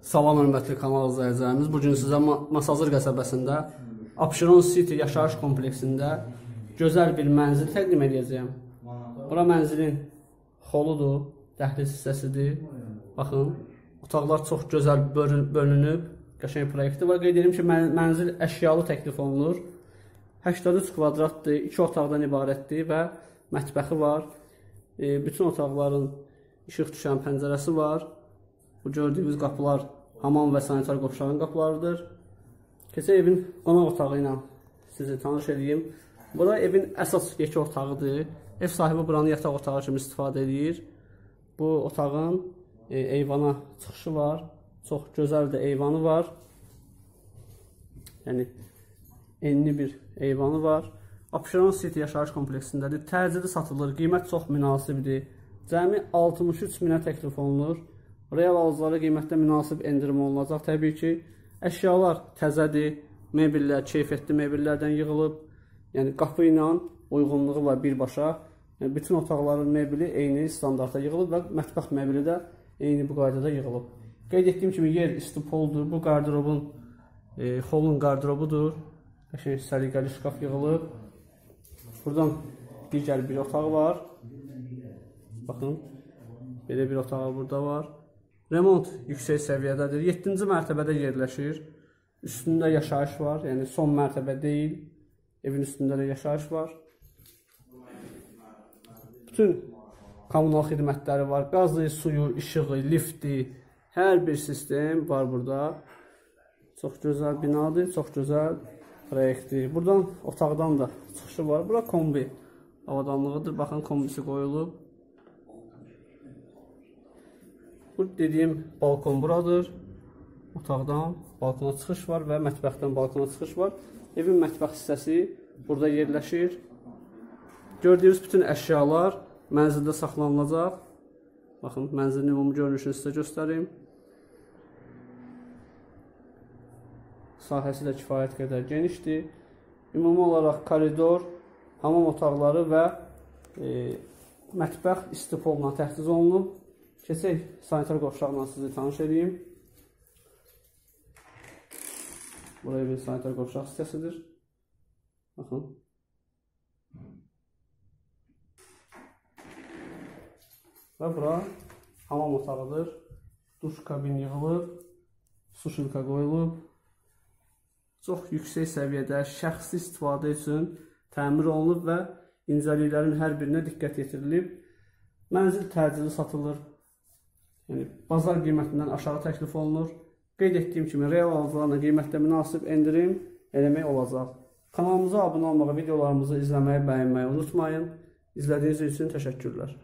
Salam hörmətli kanal izləyicilərimiz. Bugün sizə Masazır qəsəbəsində Abşeron City yaşayış kompleksində gözəl bir mənzil təqdim edəcəyəm. Bura mənzilin holudur, dəhliz hissəsidir. Baxın, otaqlar çox gözəl bölünüb, qəşəng proyekti var. Qeyd edim ki, mənzil əşyalı təklif olunur. 83 kvadratdır, 2 otaqdan ibarətdir və mətbəxi var. Bütün otaqların işıq düşən pəncərəsi var. Bu gördüyünüz qapılar hamam və sanitar qovşağın qapılarıdır. Keçək evin qonaq otağı ilə sizi tanış edeyim. Bura evin əsas yekə otağıdır. Ev sahibi buranı yataq otağı kimi istifadə edir. Bu otağın eyvana çıxışı var. Çox gözəl də eyvanı var. Yəni enli bir eyvanı var. Abşeron City yaşayış kompleksindədir. Təcili satılır. Qiymət çox münasibdir. Cəmi 63 minə təklif olunur. Real alıcılara qiymətdə münasib endirim olunacaq. Təbii ki, əşyalar təzədir, mebellər, keyfiyyətli mebellərdən yığılıb. Yəni, qapı ilə uyğunluğu var birbaşa. Yəni, bütün otaqların mebeli eyni standarta yığılıb və mətbəx mebeli də eyni bu qaydada yığılıb. Qeyd etdiyim kimi, yer istipoldur. Bu qardirobun, holun qardirobudur. Qəşəng səliqəli şkaf yığılıb. Buradan digər bir otağı var. Baxın, belə bir otağı burada var. Remont yüksək səviyyədədir. 7-ci mərtəbədə yerləşir. Üstündə yaşayış var. Yəni son mərtəbə deyil. Evin üstündə də yaşayış var. Bütün kommunal xidmətləri var. Qazı, suyu, işığı, lifti. Hər bir sistem var burada. Çox gözəl binadır. Çox gözəl proyektdir. Buradan otaqdan da çıxışı var. Bura kombi avadanlığıdır. Baxın, kombisi qoyulub. Bu dediyim balkon buradır. Otaqdan balkona çıxış var və mətbəxdən balkona çıxış var. Evin mətbəx hissəsi burada yerləşir. Gördüyünüz bütün əşyalar mənzildə saxlanılacaq. Baxın, mənzilin ümumi görünüşünü sizə göstərim. Sahəsi də kifayət qədər genişdir. Ümumi olaraq koridor, hamam otaqları və mətbəx istipolla təchiz olunub. Keçək, sanitar qovşaqla sizi tanış edeyim. Buraya bir sanitar qovşaq hissəsidir. Baxın. Və bura hamam otağıdır. Duş kabin yığılıb. Su şilka qoyulub. Çox yüksək səviyyədə şəxsi istifadə üçün təmir olunub və incəliklərin hər birinə diqqət yetirilib. Mənzil təcili satılır. Yəni, bazar qiymətindən aşağı təklif olunur. Qeyd etdiyim kimi, real alıcılarına qiymətdə münasib endirim eləmək olacaq. Kanalımıza abunə olmağı, videolarımızı izləməyi, bəyənməyi unutmayın. İzlədiyiniz üçün təşəkkürlər.